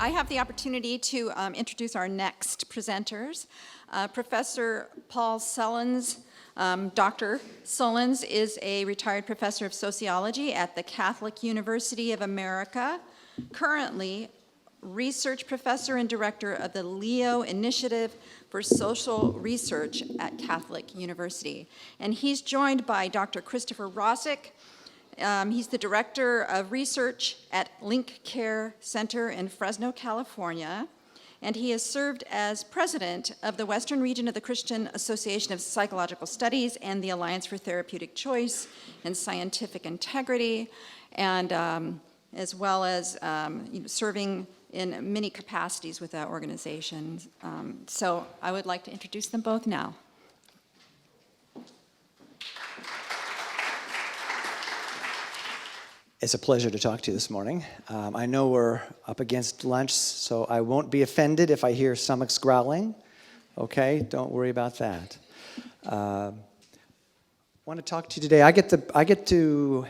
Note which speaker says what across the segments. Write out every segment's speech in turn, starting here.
Speaker 1: I have the opportunity to introduce our next presenters. Professor Paul Sullins, Dr. Sullins is a retired professor of sociology at the Catholic University of America, currently research professor and director of the Leo Initiative for Social Research at Catholic University. And he's joined by Dr. Christopher Rosik. He's the director of research at Link Care Center in Fresno, California. And he has served as president of the Western region of the Christian Association of Psychological Studies and the Alliance for Therapeutic Choice and Scientific Integrity, and as well as serving in many capacities with that organization. So I would like to introduce them both now.
Speaker 2: It's a pleasure to talk to you this morning. I know we're up against lunch, so I won't be offended if I hear stomachs growling. Okay, don't worry about that. I want to talk to you today. I get to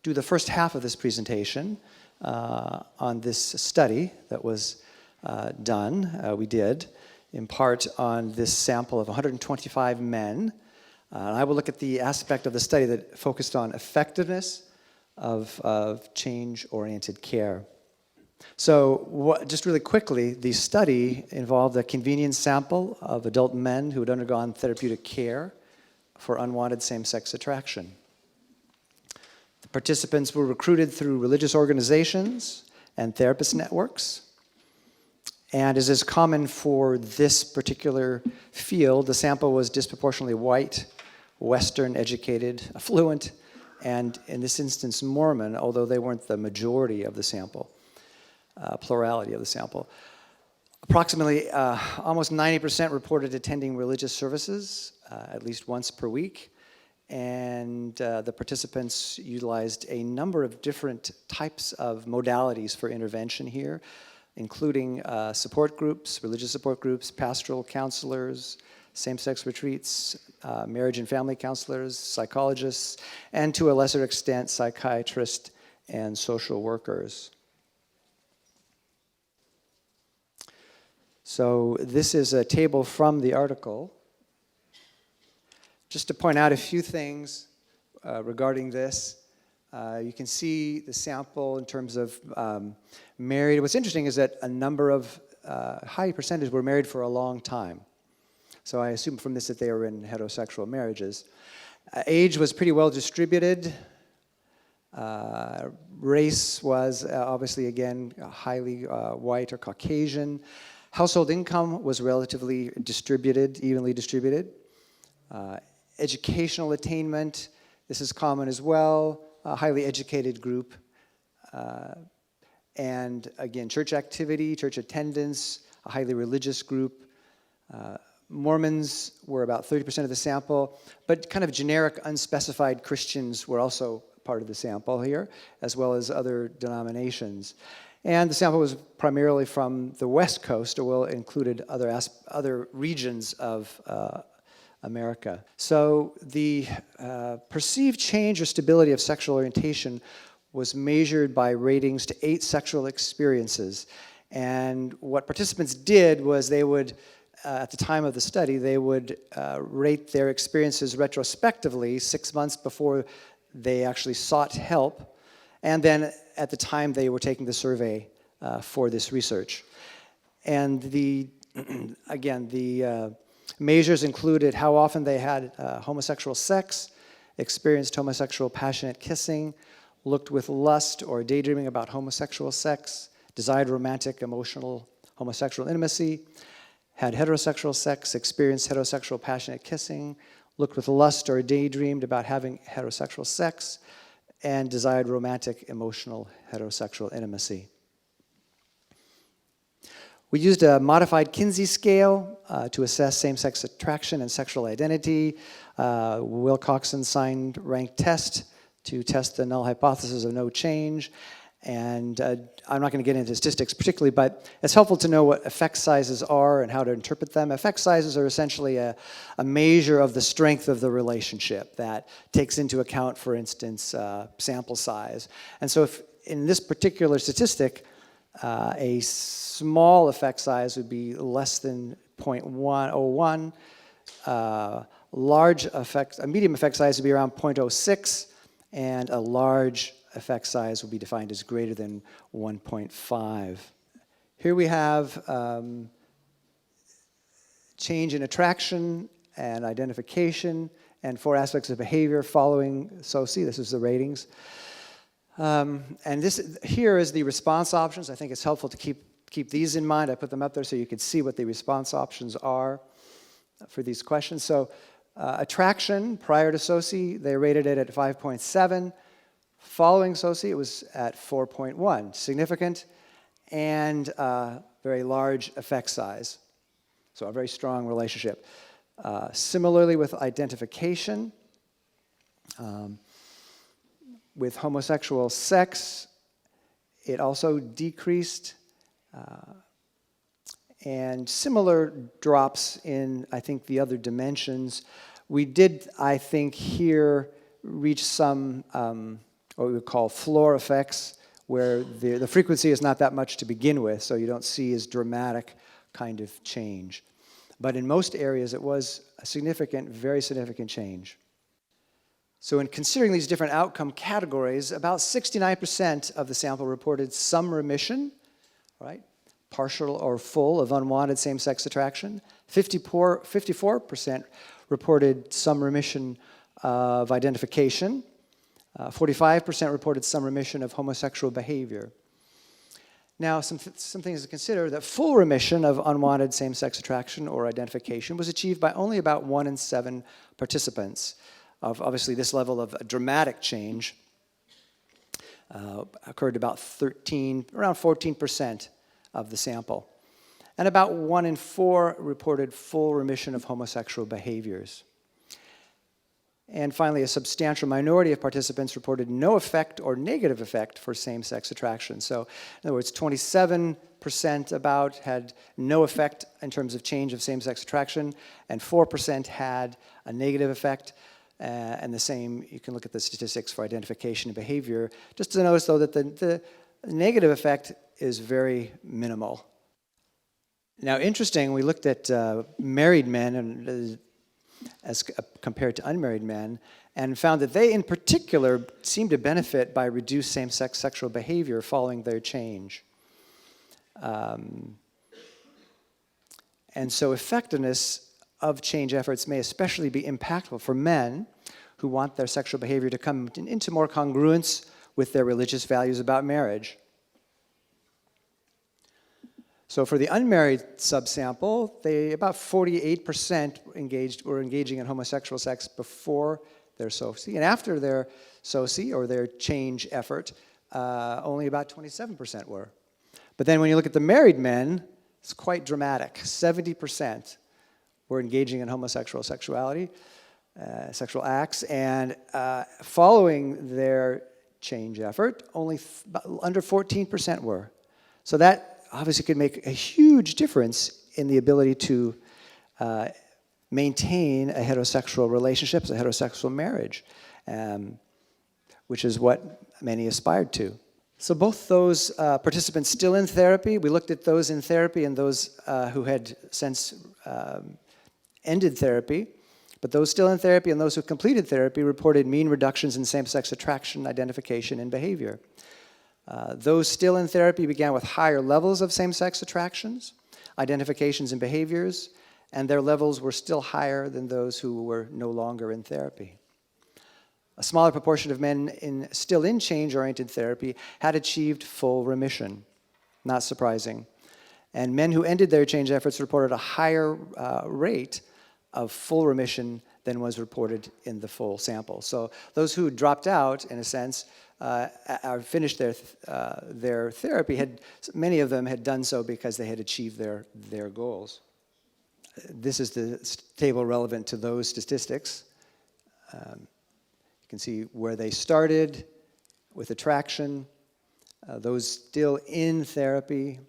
Speaker 2: do the first half of this presentation on this study that was done. We did, in part, on this sample of 125 men. I will look at the aspect of the study that focused on effectiveness of change-oriented care. So just really quickly, the study involved a convenience sample of adult men who had undergone therapeutic care for unwanted same-sex attraction. The participants were recruited through religious organizations and therapist networks. And as is common for this particular field, the sample was disproportionately white, Western educated, affluent, and in this instance, Mormon, although they weren't the majority of the sample, plurality of the sample. Approximately almost 90% reported attending religious services at least once per week, and the participants utilized a number of different types of modalities for intervention here, including support groups, religious support groups, pastoral counselors, same-sex retreats, marriage and family counselors, psychologists, and to a lesser extent, psychiatrists and social workers. So this is a table from the article. Just to point out a few things regarding this, you can see the sample in terms of married. What's interesting is that a number of, high percentage were married for a long time. So I assume from this that they were in heterosexual marriages. Age was pretty well distributed. Race was obviously, again, highly white or Caucasian. Household income was relatively distributed, evenly distributed. Educational attainment, this is common as well, a highly educated group. And again, church activity, church attendance, a highly religious group. Mormons were about 30% of the sample, but kind of generic, unspecified Christians were also part of the sample here, as well as other denominations. And the sample was primarily from the West Coast, or included other regions of America. So the perceived change or stability of sexual orientation was measured by ratings to 8 sexual experiences. And what participants did was they would, at the time of the study, they would rate their experiences retrospectively 6 months before they actually sought help, and then at the time they were taking the survey for this research. And again, the measures included how often they had homosexual sex, experienced homosexual passionate kissing, looked with lust or daydreaming about homosexual sex, desired romantic, emotional homosexual intimacy, had heterosexual sex, experienced heterosexual passionate kissing, looked with lust or daydreamed about having heterosexual sex, and desired romantic, emotional heterosexual intimacy. We used a modified Kinsey scale to assess same-sex attraction and sexual identity, Wilcoxon signed rank test to test the null hypothesis of no change, and I'm not going to get into statistics particularly, but it's helpful to know what effect sizes are and how to interpret them. Effect sizes are essentially a measure of the strength of the relationship that takes into account, for instance, sample size. And so if in this particular statistic, A small effect size would be less than 0.101. A medium effect size would be around 0.06, and a large effect size will be defined as greater than 1.5. Here we have change in attraction and identification and 4 aspects of behavior following SOCE. This is the ratings. And this here is the response options. I think it's helpful to keep these in mind. I put them up there so you can see what the response options are for these questions. So attraction, prior to SOCE, they rated it at 5.7. Following SOCE, it was at 4.1, significant and very large effect size. So a very strong relationship. Similarly with identification, with homosexual sex, it also decreased. And similar drops in, I think, the other dimensions. We did, I think, here reach some what we would call floor effects, where the frequency is not that much to begin with, so you don't see as dramatic kind of change. But in most areas, it was a significant, very significant change. So in considering these different outcome categories, about 69% of the sample reported some remission, right? Partial or full of unwanted same-sex attraction. 54% reported some remission of identification. 45% reported some remission of homosexual behavior. Now, some things to consider: that full remission of unwanted same-sex attraction or identification was achieved by only about 1 in 7 participants. Obviously, this level of dramatic change occurred about around 14% of the sample. And about 1 in 4 reported full remission of homosexual behaviors. And finally, a substantial minority of participants reported no effect or negative effect for same-sex attraction. So, in other words, 27% about had no effect in terms of change of same-sex attraction, and 4% had a negative effect. And the same, you can look at the statistics for identification and behavior. Just to notice, though, that the negative effect is very minimal. Now, interesting, we looked at married men and as compared to unmarried men, and found that they in particular seemed to benefit by reduced same-sex sexual behavior following their change. And so effectiveness of change efforts may especially be impactful for men who want their sexual behavior to come into more congruence with their religious values about marriage. So for the unmarried subsample, about 48% were engaging in homosexual sex before their SOCE, and after their SOCE or their change effort, only about 27% were. But then when you look at the married men, it's quite dramatic. 70% were engaging in homosexual sexuality, sexual acts, and following their change effort, only under 14% were. So that obviously could make a huge difference in the ability to maintain a heterosexual relationship, a heterosexual marriage, which is what many aspired to. So both those participants still in therapy, we looked at those in therapy and those who had since ended therapy, but those still in therapy and those who completed therapy reported mean reductions in same-sex attraction, identification, and behavior. Those still in therapy began with higher levels of same-sex attractions, identifications, and behaviors, and their levels were still higher than those who were no longer in therapy. A smaller proportion of men still in change-oriented therapy had achieved full remission, not surprising. And men who ended their change efforts reported a higher rate of full remission than was reported in the full sample. So those who dropped out, in a sense, or finished their therapy, many of them had done so because they had achieved their goals. This is the table relevant to those statistics. You can see where they started with attraction, those still in therapy,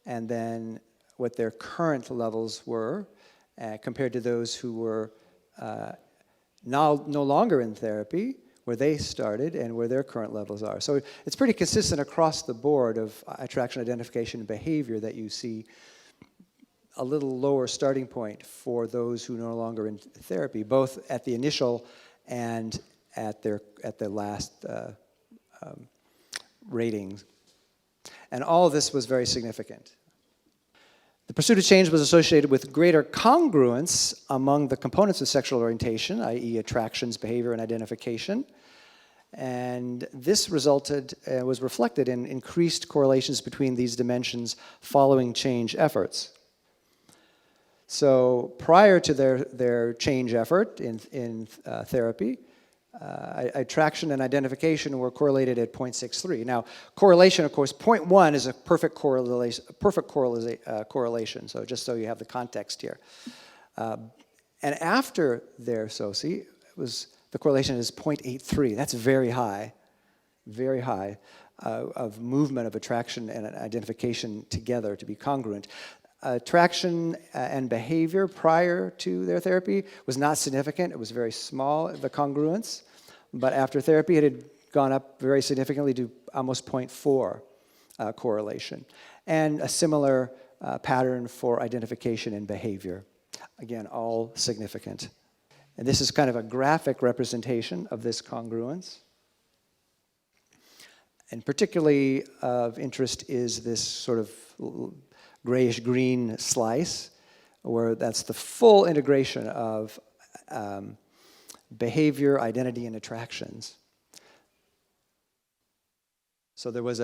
Speaker 2: and then what their current levels were compared to those who were no longer in therapy, where they started and where their current levels are. So it's pretty consistent across the board of attraction, identification, and behavior that you see a little lower starting point for those who are no longer in therapy, both at the initial and at the last ratings. And all of this was very significant. The pursuit of change was associated with greater congruence among the components of sexual orientation, i.e. attractions, behavior, and identification. And this was reflected in increased correlations between these dimensions following change efforts. So prior to their change effort in therapy, attraction and identification were correlated at 0.63. Now, correlation, of course, 0.1 is a perfect correlation, so just so you have the context here. And after their SOCE, the correlation is 0.83. That's very high of movement of attraction and identification together to be congruent. Attraction and behavior prior to their therapy was not significant. It was very small, the congruence. But after therapy, it had gone up very significantly to almost 0.4 correlation. And a similar pattern for identification and behavior. Again, all significant. And this is kind of a graphic representation of this congruence. And particularly of interest is this sort of grayish-green slice, where that's the full integration of behavior, identity, and attractions. So there was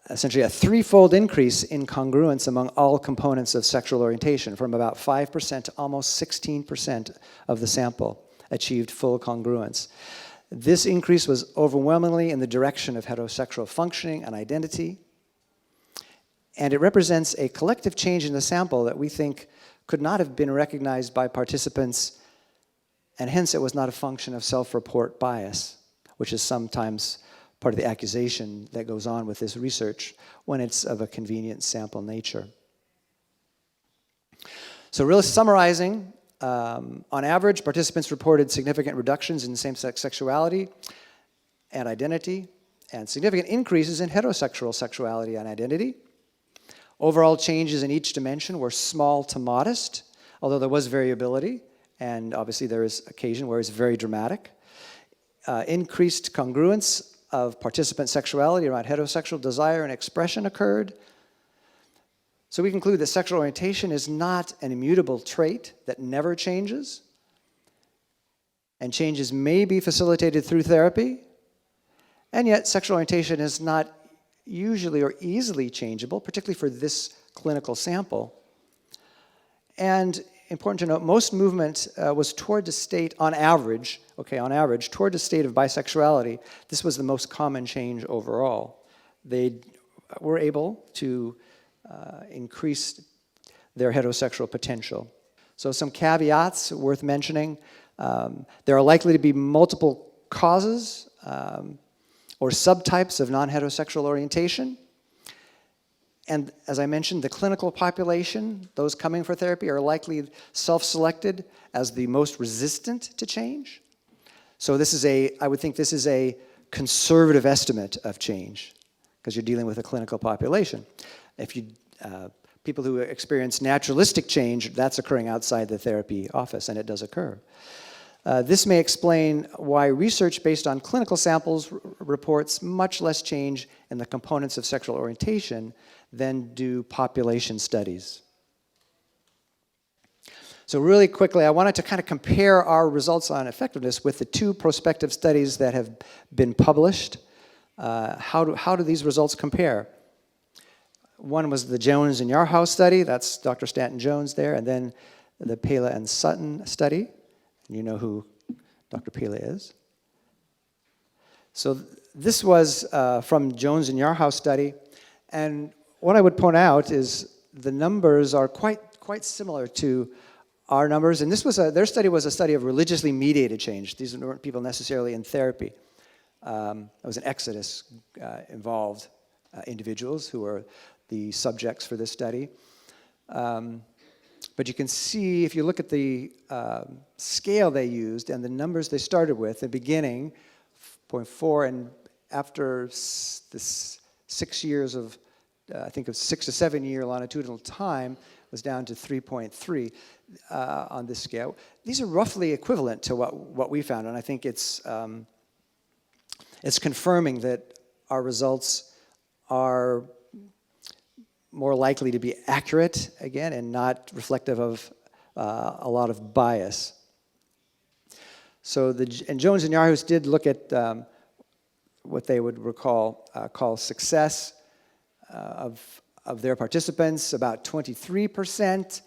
Speaker 2: essentially a threefold increase in congruence among all components of sexual orientation, from about 5% to almost 16% of the sample achieved full congruence. This increase was overwhelmingly in the direction of heterosexual functioning and identity. And it represents a collective change in the sample that we think could not have been recognized by participants, and hence it was not a function of self-report bias, which is sometimes part of the accusation that goes on with this research when it's of a convenient sample nature. So really summarizing, on average, participants reported significant reductions in same-sex sexuality and identity, and significant increases in heterosexual sexuality and identity. Overall changes in each dimension were small to modest, although there was variability, and obviously there is occasion where it's very dramatic. Increased congruence of participant sexuality around heterosexual desire and expression occurred. So we conclude that sexual orientation is not an immutable trait that never changes, and changes may be facilitated through therapy, and yet sexual orientation is not usually or easily changeable, particularly for this clinical sample. And important to note, most movement was toward the state, on average, toward the state of bisexuality. This was the most common change overall. They were able to increase their heterosexual potential. So some caveats worth mentioning. There are likely to be multiple causes or subtypes of non-heterosexual orientation. And as I mentioned, the clinical population, those coming for therapy, are likely self-selected as the most resistant to change. So I would think this is a conservative estimate of change, because you're dealing with a clinical population. If people who experience naturalistic change, that's occurring outside the therapy office, and it does occur. This may explain why research based on clinical samples reports much less change in the components of sexual orientation than do population studies. So really quickly, I wanted to kind of compare our results on effectiveness with the two prospective studies that have been published. How do these results compare? One was the Jones and Yarhouse study, that's Dr. Stanton Jones there, and then the Pela and Sutton study. You know who Dr. Pela is. So this was from Jones and Yarhouse study, and what I would point out is the numbers are quite similar to our numbers, and their study was a study of religiously mediated change. These weren't people necessarily in therapy. It was an exodus involved individuals who were the subjects for this study. But you can see, if you look at the scale they used and the numbers they started with, the beginning, 3.4, and after this 6 years of, I think of 6 to 7 year longitudinal time, was down to 3.3 on this scale. These are roughly equivalent to what we found, and I think it's confirming that our results are more likely to be accurate, again, and not reflective of a lot of bias. So and Jones and Yarhouse did look at what they would call success of their participants. About 23%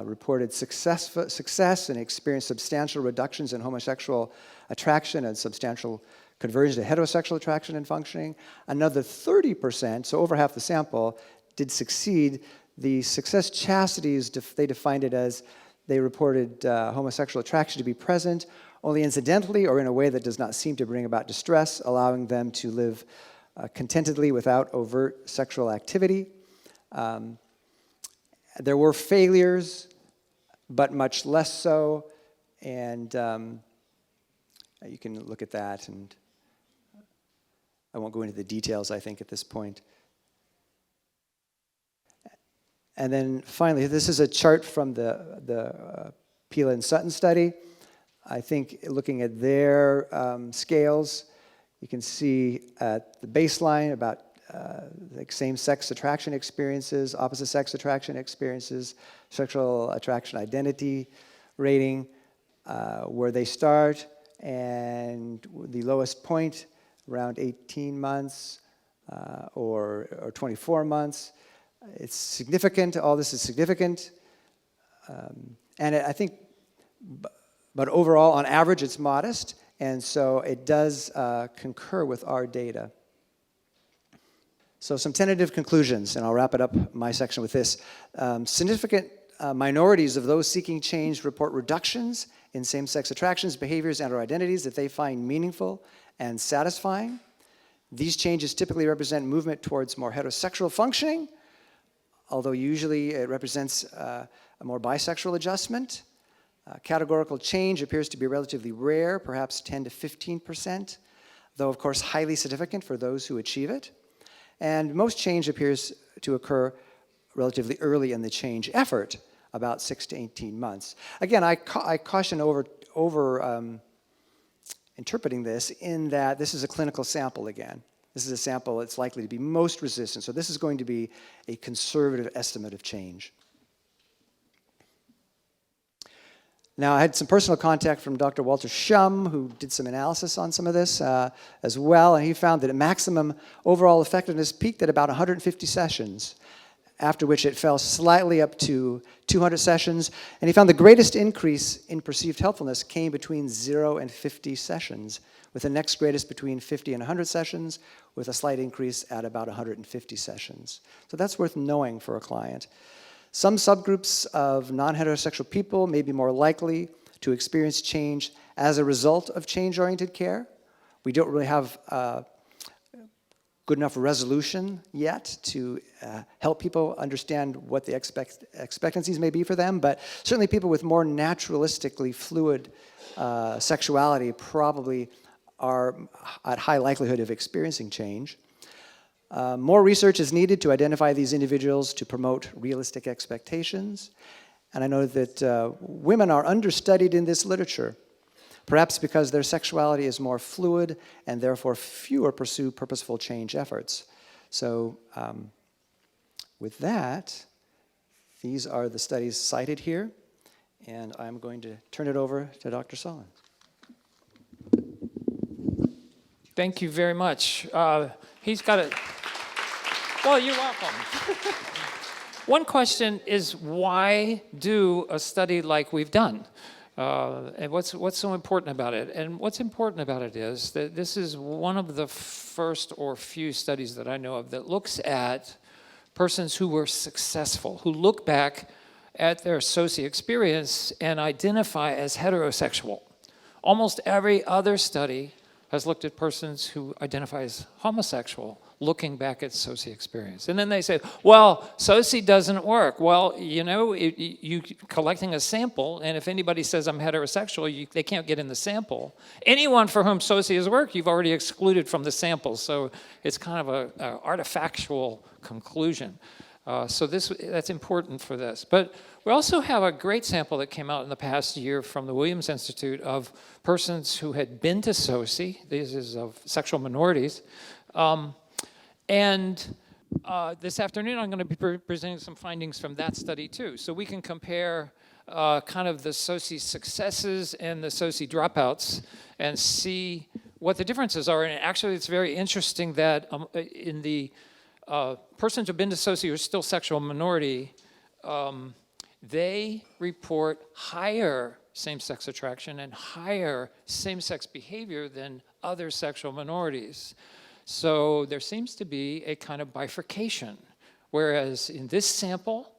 Speaker 2: reported success and experienced substantial reductions in homosexual attraction and substantial conversion to heterosexual attraction and functioning. Another 30%, so over half the sample, did succeed. The success chastities, they defined it as they reported homosexual attraction to be present only incidentally or in a way that does not seem to bring about distress, allowing them to live contentedly without overt sexual activity. There were failures, but much less so, and you can look at that, and I won't go into the details, I think, at this point. And then finally, this is a chart from the Pila and Sutton study. I think looking at their scales, you can see at the baseline about like same-sex attraction experiences, opposite-sex attraction experiences, sexual attraction identity rating, where they start, and the lowest point around 18 months or 24 months. It's significant. All this is significant. And I think, but overall, on average, it's modest. And so it does concur with our data. So some tentative conclusions, and I'll wrap it up my section with this. Significant minorities of those seeking change report reductions in same-sex attractions, behaviors, and/or identities that they find meaningful and satisfying. These changes typically represent movement towards more heterosexual functioning, although usually it represents a more bisexual adjustment. Categorical change appears to be relatively rare, perhaps 10 to 15%, though of course highly significant for those who achieve it. And most change appears to occur relatively early in the change effort, about 6 to 18 months. Again, I caution over interpreting this in that this is a clinical sample again. This is a sample that's likely to be most resistant. So this is going to be a conservative estimate of change. Now, I had some personal contact from Dr. Walter Shum, who did some analysis on some of this as well, and he found that maximum overall effectiveness peaked at about 150 sessions, after which it fell slightly up to 200 sessions, and he found the greatest increase in perceived helpfulness came between 0 and 50 sessions, with the next greatest between 50 and 100 sessions, with a slight increase at about 150 sessions. So that's worth knowing for a client. Some subgroups of non-heterosexual people may be more likely to experience change as a result of change-oriented care. We don't really have good enough resolution yet to help people understand what the expectancies may be for them, but certainly people with more naturalistically fluid sexuality probably are at high likelihood of experiencing change. More research is needed to identify these individuals to promote realistic expectations. And I know that women are understudied in this literature, perhaps because their sexuality is more fluid and therefore fewer pursue purposeful change efforts. So with that, these are the studies cited here, and I'm going to turn it over to Dr. Sullins.
Speaker 3: Thank you very much. He's got a... Well, you're welcome. One question is, why do a study like we've done? And what's so important about it? And what's important about it is that this is one of the first or few studies that I know of that looks at persons who were successful, who look back at their SOCE experience and identify as heterosexual. Almost every other study has looked at persons who identify as homosexual, looking back at SOCE experience. And then they say, well, SOCE doesn't work. Well, you know, you collecting a sample, and if anybody says I'm heterosexual, they can't get in the sample. Anyone for whom SOCE has worked, you've already excluded from the sample. So it's kind of an artifactual conclusion. So that's important for this. But we also have a great sample that came out in the past year from the Williams Institute of persons who had been to SOCE. This is of sexual minorities. And this afternoon, I'm going to be presenting some findings from that study, too. So we can compare kind of the SOCE successes and the SOCE dropouts and see what the differences are. And actually, it's very interesting that in the persons who've been to SOCE who are still sexual minority, they report higher same-sex attraction and higher same-sex behavior than other sexual minorities. So there seems to be a kind of bifurcation, whereas in this sample,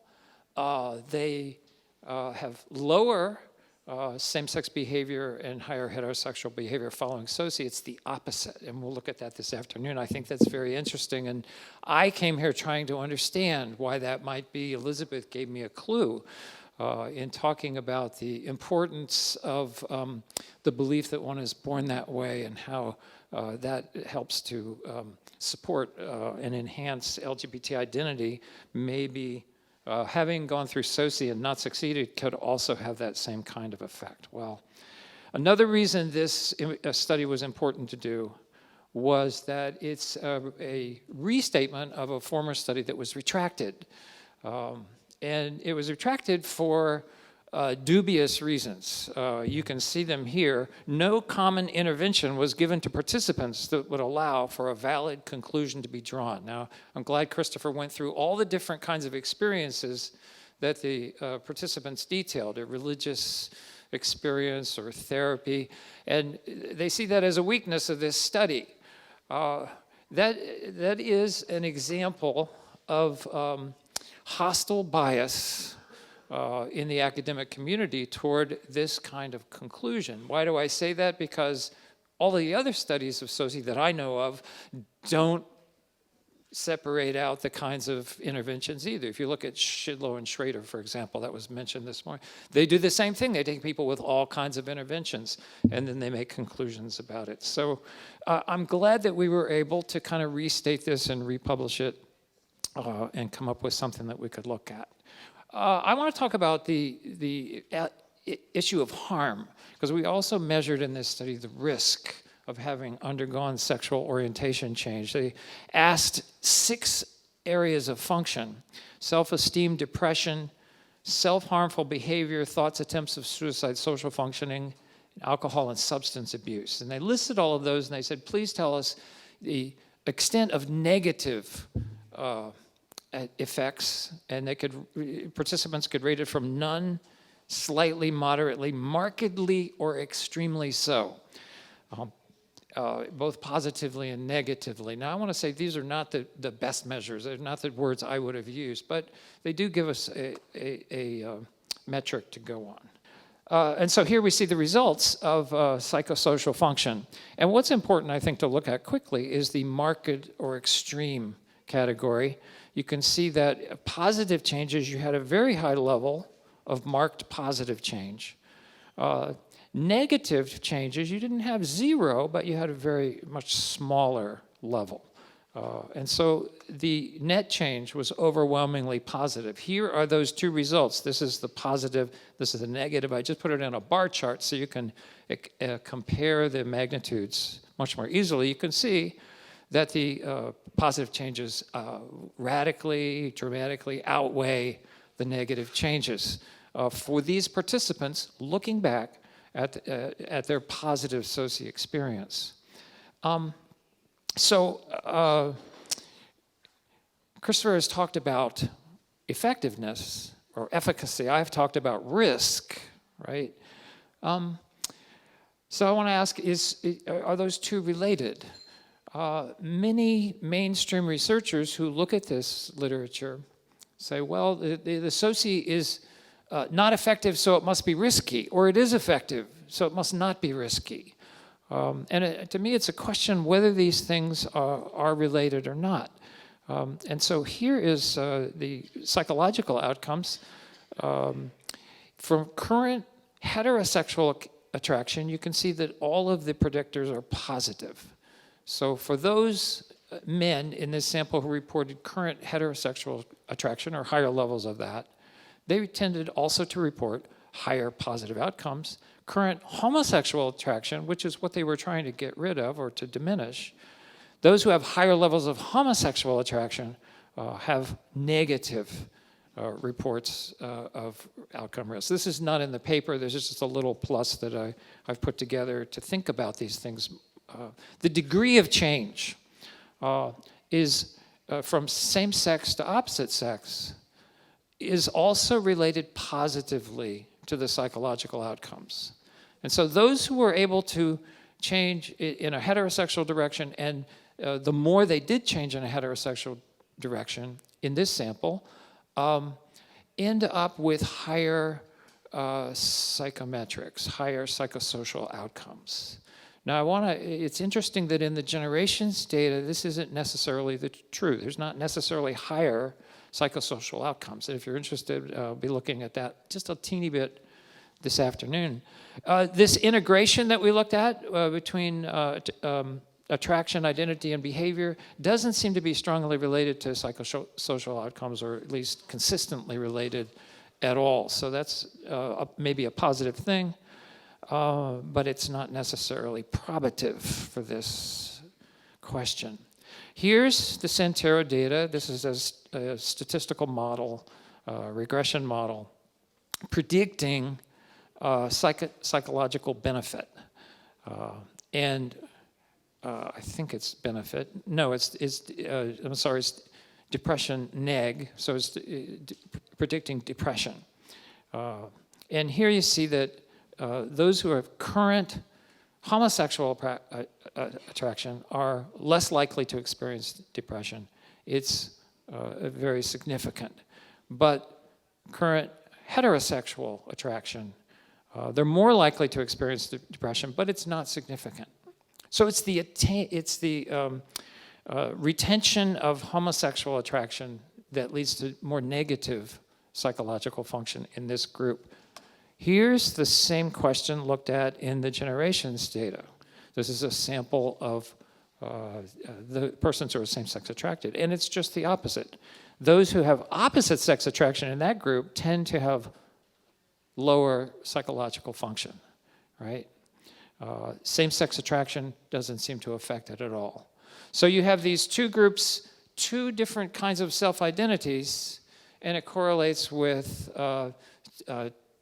Speaker 3: they have lower same-sex behavior and higher heterosexual behavior following SOCE. It's the opposite, and we'll look at that this afternoon. I think that's very interesting, and I came here trying to understand why that might be. Elizabeth gave me a clue in talking about the importance of the belief that one is born that way and how that helps to support and enhance LGBT identity. Maybe having gone through SOCE and not succeeded could also have that same kind of effect. Well, another reason this study was important to do was that it's a restatement of a former study that was retracted. And it was retracted for dubious reasons. You can see them here. No common intervention was given to participants that would allow for a valid conclusion to be drawn. Now, I'm glad Christopher went through all the different kinds of experiences that the participants detailed, a religious experience or therapy, and they see that as a weakness of this study. That is an example of hostile bias in the academic community toward this kind of conclusion. Why do I say that? Because all the other studies of SOCE that I know of don't separate out the kinds of interventions either. If you look at Shidlow and Schrader, for example, that was mentioned this morning, they do the same thing. They take people with all kinds of interventions, and then they make conclusions about it. So I'm glad that we were able to kind of restate this and republish it and come up with something that we could look at. I want to talk about the issue of harm, because we also measured in this study the risk of having undergone sexual orientation change. They asked 6 areas of function: self-esteem, depression, self-harmful behavior, thoughts, attempts of suicide, social functioning, alcohol and substance abuse. And they listed all of those, and they said, please tell us the extent of negative effects, and participants could rate it from none, slightly, moderately, markedly, or extremely so, both positively and negatively. Now, I want to say these are not the best measures. They're not the words I would have used, but they do give us a metric to go on. And so here we see the results of psychosocial function. And what's important, I think, to look at quickly is the marked or extreme category. You can see that positive changes, you had a very high level of marked positive change. Negative changes, you didn't have 0, but you had a very much smaller level. And so the net change was overwhelmingly positive. Here are those 2 results. This is the positive, this is the negative. I just put it in a bar chart so you can compare the magnitudes much more easily. You can see that the positive changes radically, dramatically outweigh the negative changes for these participants looking back at their positive SOCE experience. So Christopher has talked about effectiveness or efficacy. I've talked about risk, right? So I want to ask, are those 2 related? Many mainstream researchers who look at this literature say, well, the SOCE is not effective, so it must be risky, or it is effective, so it must not be risky. To me, it's a question whether these things are related or not. And so here is the psychological outcomes. From current heterosexual attraction, you can see that all of the predictors are positive. So for those men in this sample who reported current heterosexual attraction or higher levels of that, they tended also to report higher positive outcomes. Current homosexual attraction, which is what they were trying to get rid of or to diminish, those who have higher levels of homosexual attraction have negative reports of outcome risk. This is not in the paper. There's just a little plus that I've put together to think about these things. The degree of change is from same sex to opposite sex is also related positively to the psychological outcomes. And so those who were able to change in a heterosexual direction, and the more they did change in a heterosexual direction in this sample, end up with higher psychometrics, higher psychosocial outcomes. Now, it's interesting that in the generations data, this isn't necessarily true. There's not necessarily higher psychosocial outcomes. And if you're interested, I'll be looking at that just a teeny bit this afternoon. This integration that we looked at between attraction, identity, and behavior doesn't seem to be strongly related to psychosocial outcomes, or at least consistently related at all. So that's maybe a positive thing, but it's not necessarily probative for this question. Here's the Centero data. This is a statistical model, regression model, predicting psychological benefit. I think it's benefit. No, I'm sorry, it's depression neg, so it's predicting depression. And here you see that those who have current homosexual attraction are less likely to experience depression. It's very significant. But current heterosexual attraction, they're more likely to experience depression, but it's not significant. So it's the retention of homosexual attraction that leads to more negative psychological function in this group. Here's the same question looked at in the generations data. This is a sample of the persons who are same-sex attracted, and it's just the opposite. Those who have opposite sex attraction in that group tend to have lower psychological function, right? Same-sex attraction doesn't seem to affect it at all. So you have these two groups, two different kinds of self-identities, and it correlates with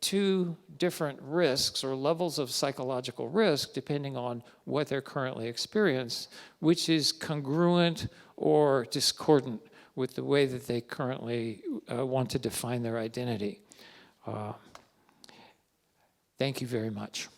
Speaker 3: two different risks or levels of psychological risk depending on what they're currently experiencing, which is congruent or discordant with the way that they currently want to define their identity. Thank you very much.